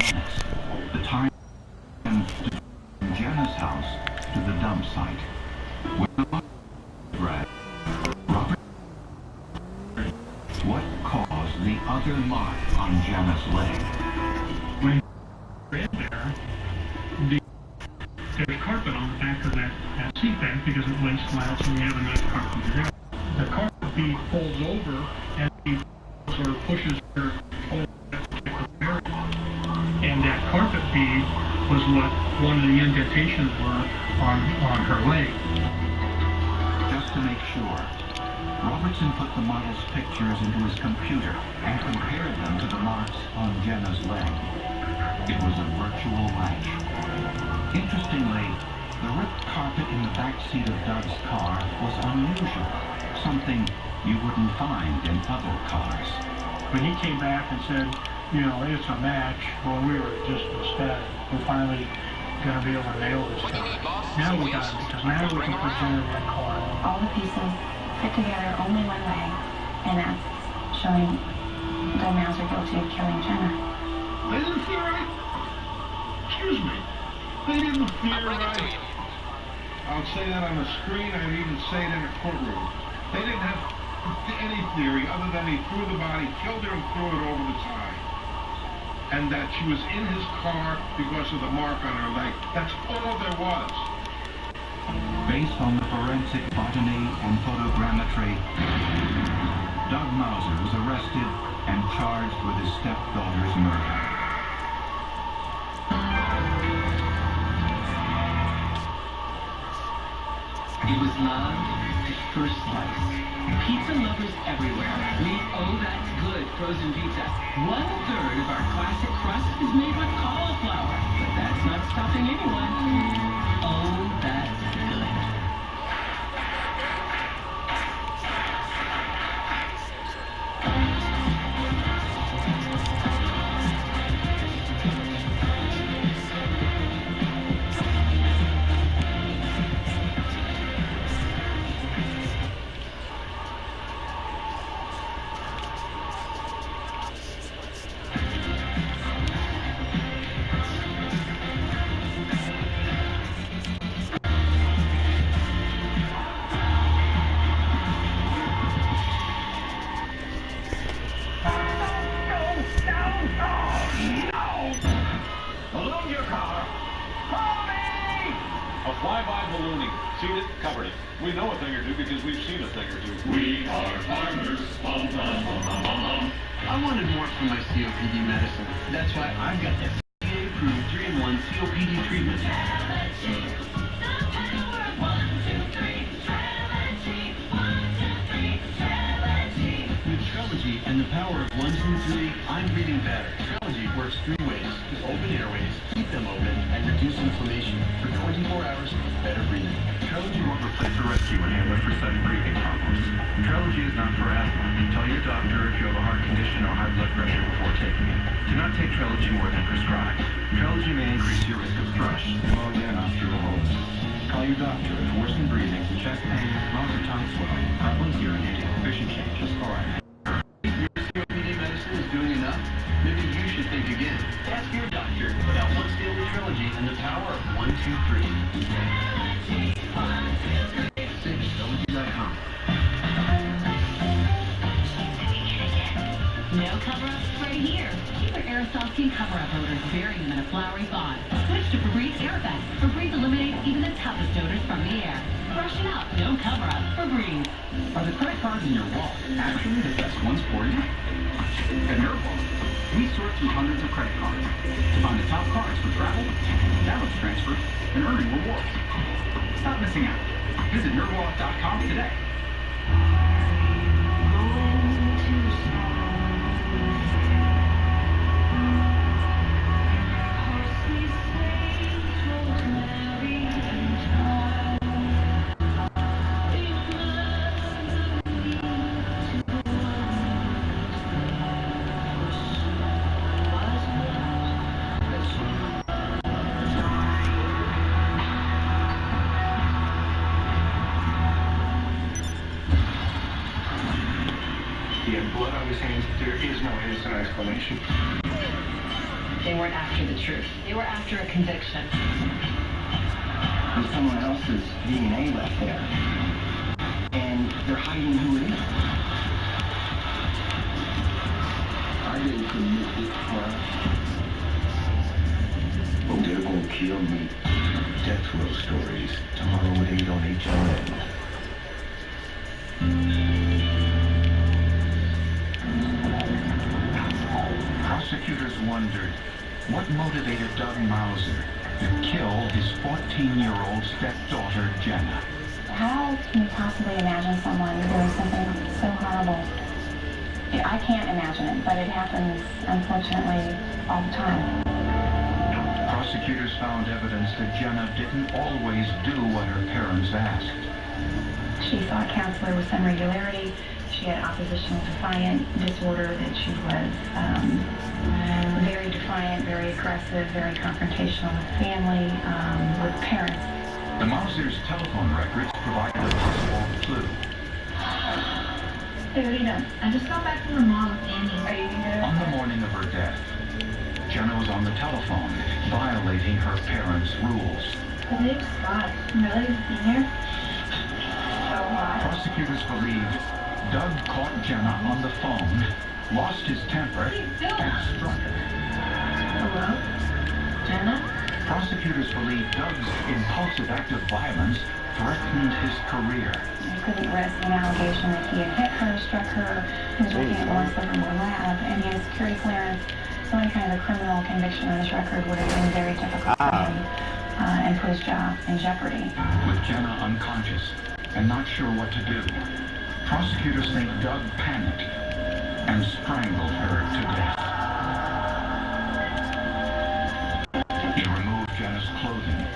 minutes. The time from Jenna's house to the dump site. Well, Brad, Robert, what caused the other mark on Jenna's leg? When we're in there, there's carpet on the back of that seat back because it lays flat, so you have a nice carpet there. The carpet bead folds over and he sort of pushes her over that particular area. And that carpet bead was what one of the indentations were on her leg. Just to make sure, Robertson put the model's pictures into his computer and compared them to the marks on Jenna's leg. It was a virtual match. Interestingly, the ripped carpet in the back seat of Doug's car was unusual, something you wouldn't find in other cars. When he came back and said, you know, it's a match, well, we were just ecstatic. We're finally going to be able to nail this guy. Now we got it, because now we can put Jenna in that car. All the pieces fit together only one way, and that's showing Doug Mauser guilty of killing Jenna. They didn't feel right. Excuse me. They didn't feel right. I'll say that on the screen. I'd even say it in a courtroom. They didn't have any theory other than he threw the body, killed her, and threw it over the side. And that she was in his car because of the mark on her leg. That's all there was. Based on the forensic botany and photogrammetry, Doug Mauser was arrested and charged with his stepdaughter's murder. It was love at first slice. Pizza lovers everywhere, we owe that good frozen pizza. 1/3 of our classic crust is made with cauliflower, but that's not stopping anyone. Oh, that's good. Fly-by ballooning. Seen it, covered it. We know a thing or two because we've seen a thing or two. We are farmers. Bum, bum, bum, bum, bum, bum. I wanted more from my COPD medicine. That's why I've got the FDA-approved 3-in-1 COPD treatment. With Trelegy and the power of 1, 2, 3, I'm breathing better. Trelegy works 3 ways. Just open airways, keep them open, and reduce inflammation. For 24 hours, better breathing. Trelegy won't replace a rescue inhaler for sudden breathing problems. Trelegy is not for asthma. Tell your doctor if you have a heart condition or high blood pressure before taking it. Do not take Trelegy more than prescribed. Trelegy may increase your risk of thrush, pneumonia, and osteoporosis. Call your doctor if worsened breathing, chest pain, mouth or tongue swelling, problems urinating, vision changes, or Your COPD medicine is doing enough? Maybe you should think again. Ask your doctor about once daily Trelegy and the power of 1, 2, 3. Trelegy.com. No cover-up spray here. Keep your aerosol skin cover-up odors, burying them in a flowery fog. Switch to Febreze Airfest. Febreze eliminates even the toughest odors from the air. Freshen up, no cover-up. Febreze. Are the credit cards in your wallet actually the best ones for you? At NerdWallet, we sort through hundreds of credit cards to find the top cards for travel, balance transfer, and earning rewards. Stop missing out. Visit nerdwallet.com today. He had blood on his hands. There is no innocent explanation. They weren't after the truth. They were after a conviction. There's someone else's DNA left there. And they're hiding who it is. I didn't commit this crime. But they're gonna kill me. Death Row Stories, tomorrow at 8 on HLN. Prosecutors wondered what motivated Doug Mauser to kill his 14-year-old stepdaughter, Jenna. How can you possibly imagine someone doing something so horrible? I can't imagine it, but it happens, unfortunately, all the time. Prosecutors found evidence that Jenna didn't always do what her parents asked. She saw a counselor with some regularity. She had oppositional defiant disorder, that she was very defiant, very aggressive, very confrontational with family, with parents. The Mauser's telephone records provided a possible clue. Hey, what are you doing? I just got back from the mall with Annie. Are you good? On the morning of her death, Jenna was on the telephone, violating her parents' rules. The name's Scott. Really? You here? So hot. Prosecutors believed Doug caught Jenna on the phone, lost his temper, and struck her. Hello? Jenna? Prosecutors believe Doug's impulsive act of violence threatened his career. He couldn't risk an allegation that he had hit her, struck her. He was working at the Lawrence Livermore Lab, and he had a security clearance. So any kind of a criminal conviction on his record would have been very difficult for him and put his job in jeopardy. With Jenna unconscious and not sure what to do, prosecutors think Doug panicked and strangled her to death. He removed Jenna's clothing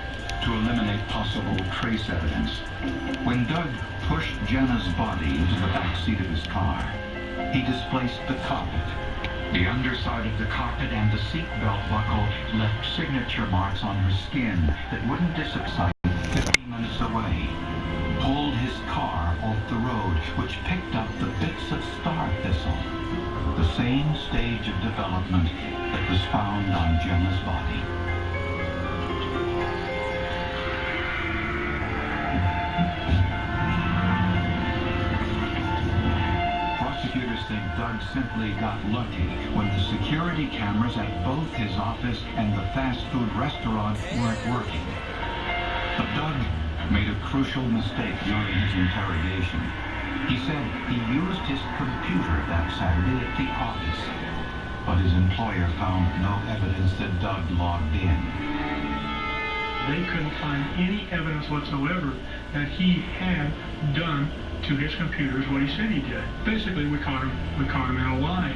to eliminate possible trace evidence. When Doug pushed Jenna's body into the back seat of his car, he displaced the carpet. The underside of the carpet and the seatbelt buckle left signature marks on her skin that wouldn't dissipate 15 minutes away. Pulled his car off the road, which picked up the bits of star thistle, the same stage of development that was found on Jenna's body. Prosecutors think Doug simply got lucky when the security cameras at both his office and the fast food restaurant weren't working. But Doug made a crucial mistake during his interrogation. He said he used his computer that Saturday at the office, but his employer found no evidence that Doug logged in. They couldn't find any evidence whatsoever that he had done to his computers what he said he did. Basically, we caught him in a lie.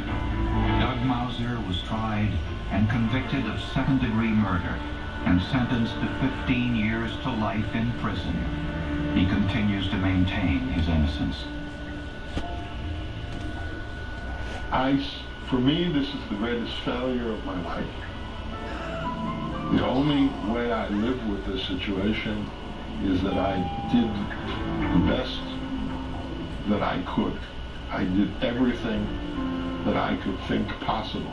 Doug Mauser was tried and convicted of second-degree murder and sentenced to 15 years to life in prison. He continues to maintain his innocence. For me, this is the greatest failure of my life. The only way I live with this situation is that I did the best that I could. I did everything that I could think possible.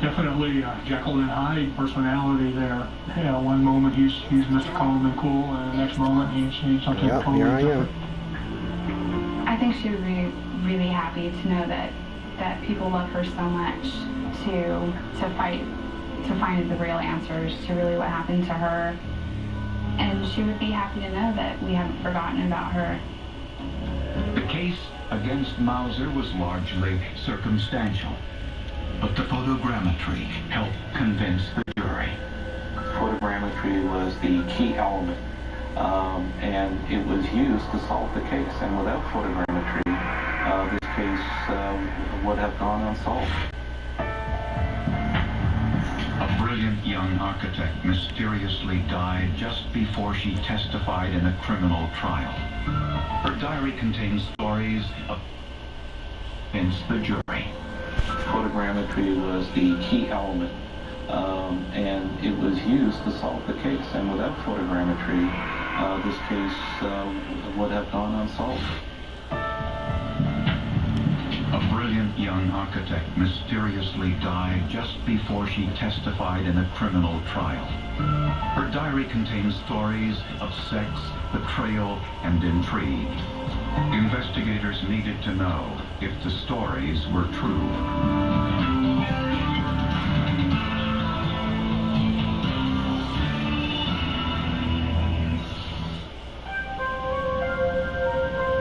Definitely Jekyll and Hyde personality there. You know, one moment he's Mr. Calm and cool, and the next moment he's something totally different. I think she would be really happy to know that people love her so much to fight to find the real answers to really what happened to her. And she would be happy to know that we haven't forgotten about her. The case against Mauser was largely circumstantial, but the photogrammetry helped convince the jury. Photogrammetry was the key element, and it was used to solve the case. And without photogrammetry, this case would have gone unsolved. A brilliant young architect mysteriously died just before she testified in a criminal trial. Her diary contains stories of against the jury. Photogrammetry was the key element, and it was used to solve the case. And without photogrammetry, this case would have gone unsolved. A brilliant young architect mysteriously died just before she testified in a criminal trial. Her diary contains stories of sex, betrayal, and intrigue. Investigators needed to know if the stories were true.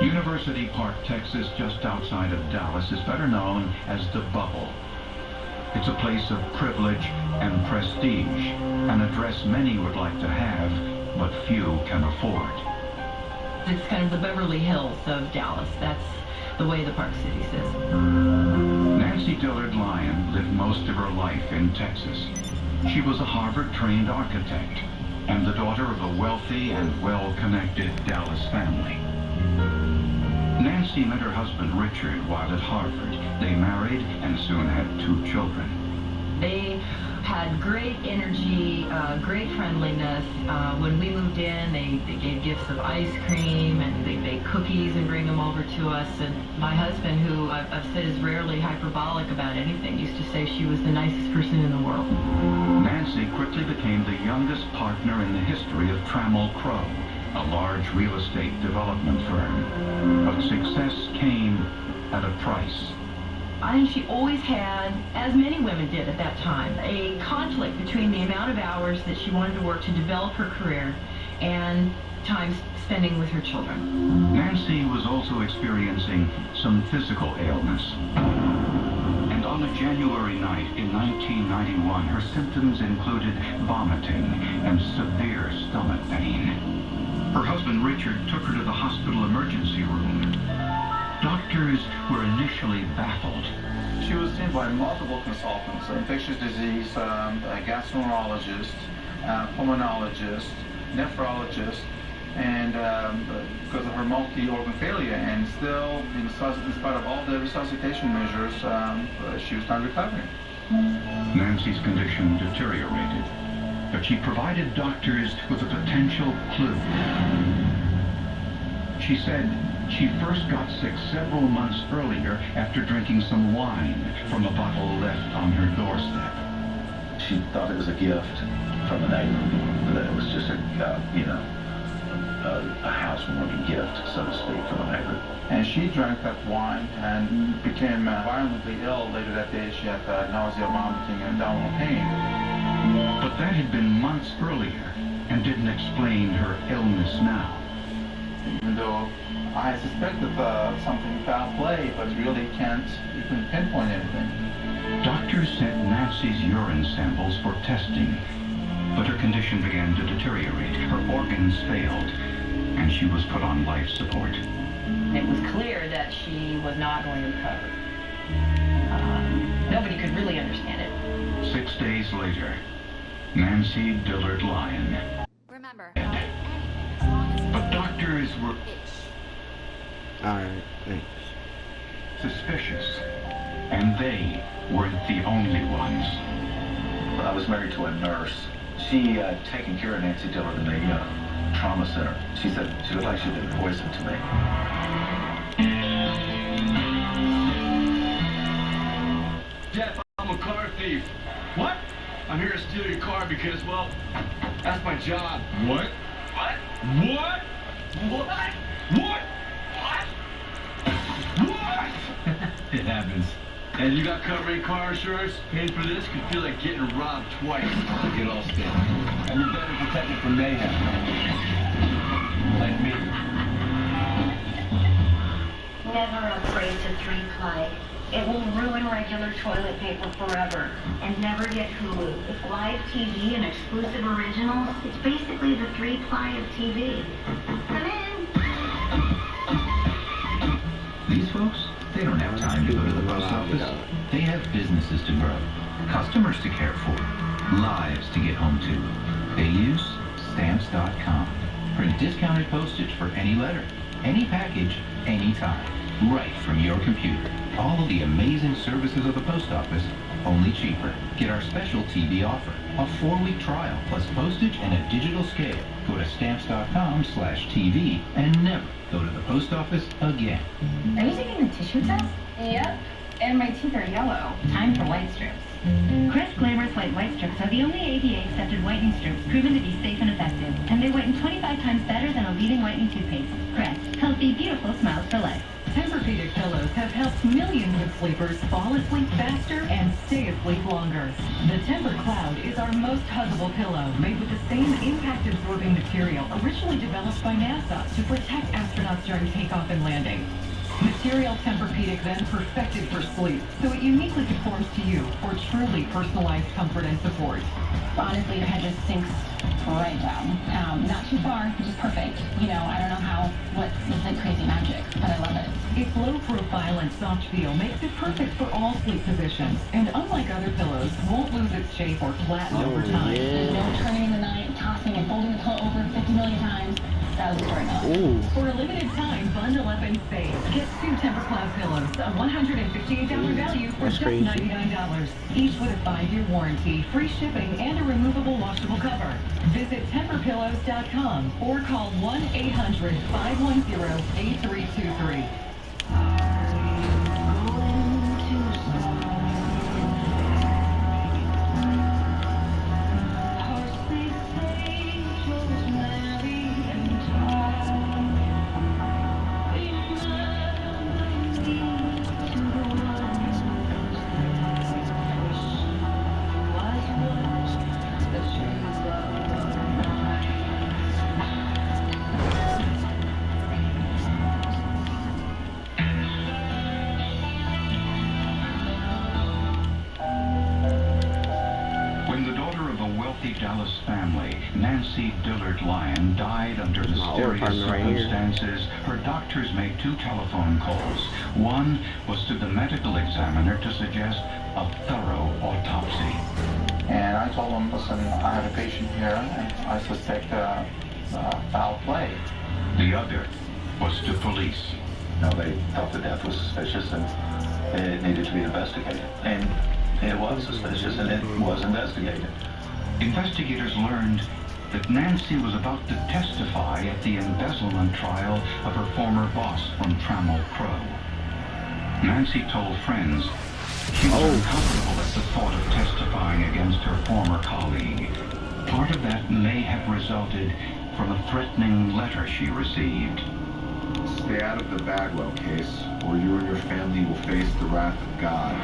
University Park, Texas, just outside of Dallas, is better known as the Bubble. It's a place of privilege and prestige, an address many would like to have, but few can afford. It's kind of the Beverly Hills of Dallas. That's the way the Park City says. Nancy Dillard Lyon lived most of her life in Texas. She was a Harvard-trained architect and the daughter of a wealthy and well-connected Dallas family. Nancy met her husband Richard while at Harvard. They married and soon had 2 children. They had great energy, great friendliness. When we moved in, they gave gifts of ice cream and they bake cookies and bring them over to us. And my husband, who I've said is rarely hyperbolic about anything, used to say she was the nicest person in the world. Nancy quickly became the youngest partner in the history of Trammell Crow, a large real estate development firm. But success came at a price. I think she always had, as many women did at that time, a conflict between the amount of hours that she wanted to work to develop her career and time spending with her children. Nancy was also experiencing some physical ailments. And on a January night in 1991, her symptoms included vomiting and severe stomach pain. Her husband Richard took her to the hospital emergency room. Doctors were initially baffled. She was seen by multiple consultants, infectious disease, a gastroenterologist, pulmonologist, nephrologist, and because of her multi-organ failure, and still, in spite of all the resuscitation measures, she was not recovering. Nancy's condition deteriorated, but she provided doctors with a potential clue. She said she first got sick several months earlier after drinking some wine from a bottle left on her doorstep. She thought it was a gift from a neighbor, that it was just a housewarming gift, so to speak, from a neighbor. And she drank that wine and became violently ill later that day. She had nausea, vomiting, and abdominal pain. But that had been months earlier and didn't explain her illness now. Even though I suspected something foul play, but really you can pinpoint anything. Doctors sent Nancy's urine samples for testing, but her condition began to deteriorate. Her organs failed, and she was put on life support. It was clear that she was not going to recover. Nobody could really understand it. 6 days later, Nancy Dillard Lyon. Remember, but doctors were Alright, thanks. suspicious, and they weren't the only ones. I was married to a nurse. She had taken care of Nancy Dillard in the trauma center. She said she looked like she'd been poisoned to me. Jeff, I'm a car thief. What? I'm here to steal your car because, well, that's my job. What? What? What? What? What? What? What? It happens. And you got covering car insurance? Paying for this could feel like getting robbed twice. Get all still. And you're better protected from mayhem. Like me. Never upgrade to 3-ply. It will ruin regular toilet paper forever. And never get Hulu. With live TV and exclusive originals, it's basically the 3-ply of TV. Come in. These folks, they don't have time to go to the post office. They have businesses to grow, customers to care for, lives to get home to. They use Stamps.com. Print discounted postage for any letter, any package, anytime, right from your computer. All of the amazing services of the post office, only cheaper. Get our special TV offer, a 4-week trial plus postage and a digital scale. Go to Stamps.com/TV and never go to the post office again. Are you taking the tissue test? Yep. And my teeth are yellow. Time for white strips. Crest Glamorous White Strips are the only ADA-accepted whitening strips proven to be safe and effective, and they whiten 25 times better than a leading whitening toothpaste. Crest. Healthy, beautiful smiles for life. Tempur-Pedic pillows have helped millions of sleepers fall asleep faster and stay asleep longer. The Tempur Cloud is our most huggable pillow, made with the same impact-absorbing material originally developed by NASA to protect astronauts during takeoff and landing. Material Tempur-Pedic then perfected for sleep, so it uniquely conforms to you for truly personalized comfort and support. Honestly, your head just sinks right down. Not too far, just perfect. You know, I don't know what is the crazy magic, but I love it. Its low profile and soft feel makes it perfect for all sleep positions, and unlike other pillows, won't lose its shape or flatten over time. There's no turning in the night, tossing and folding the pillow over 50 million times. That was the story of my life. For a limited time, bundle up and save. Get 2 Tempur Cloud pillows, a $168 value for just $99. Each with a 5-year warranty, free shipping, and a removable washable cover. Visit TempurPillows.com or call 1-800-510-8323. Dallas family, Nancy Dillard Lyon, died under mysterious circumstances. Her doctors made 2 telephone calls. One was to the medical examiner to suggest a thorough autopsy. And I told him, listen, I have a patient here, and I suspect foul play. The other was to police. No, they felt the death was suspicious and it needed to be investigated. And it was suspicious and it was investigated. Investigators learned that Nancy was about to testify at the embezzlement trial of her former boss from Trammell Crow. Nancy told friends she was uncomfortable at the thought of testifying against her former colleague. Part of that may have resulted from a threatening letter she received. Stay out of the Bagwell case, or you and your family will face the wrath of God.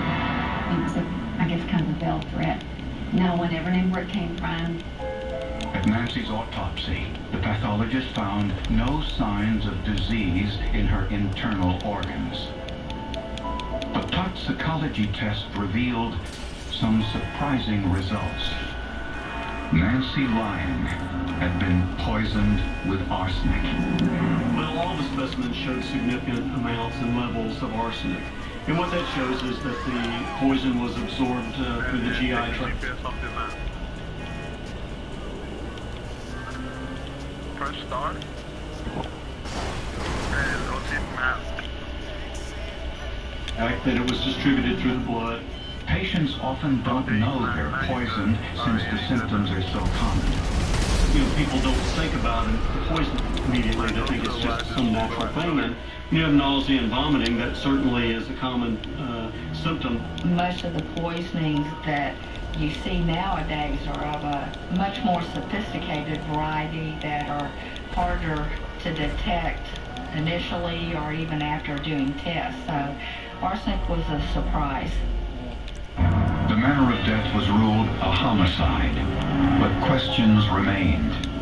It was, I guess, kind of a veiled threat. No one ever knew where it came from. At Nancy's autopsy, the pathologist found no signs of disease in her internal organs. A toxicology test revealed some surprising results. Nancy Lyon had been poisoned with arsenic. Well, all the specimens showed significant amounts and levels of arsenic. And what that shows is that the poison was absorbed through the GI tract. Press start. And rotate map. The fact that it was distributed through the blood. Patients often don't know they're poisoned since the symptoms are so common. You know, people don't think about it, poison immediately. They think it's just some natural thing. And you have nausea and vomiting. That certainly is a common symptom. Most of the poisonings that you see nowadays are of a much more sophisticated variety that are harder to detect initially or even after doing tests. So arsenic was a surprise. The manner of death was ruled a homicide, but questions remained.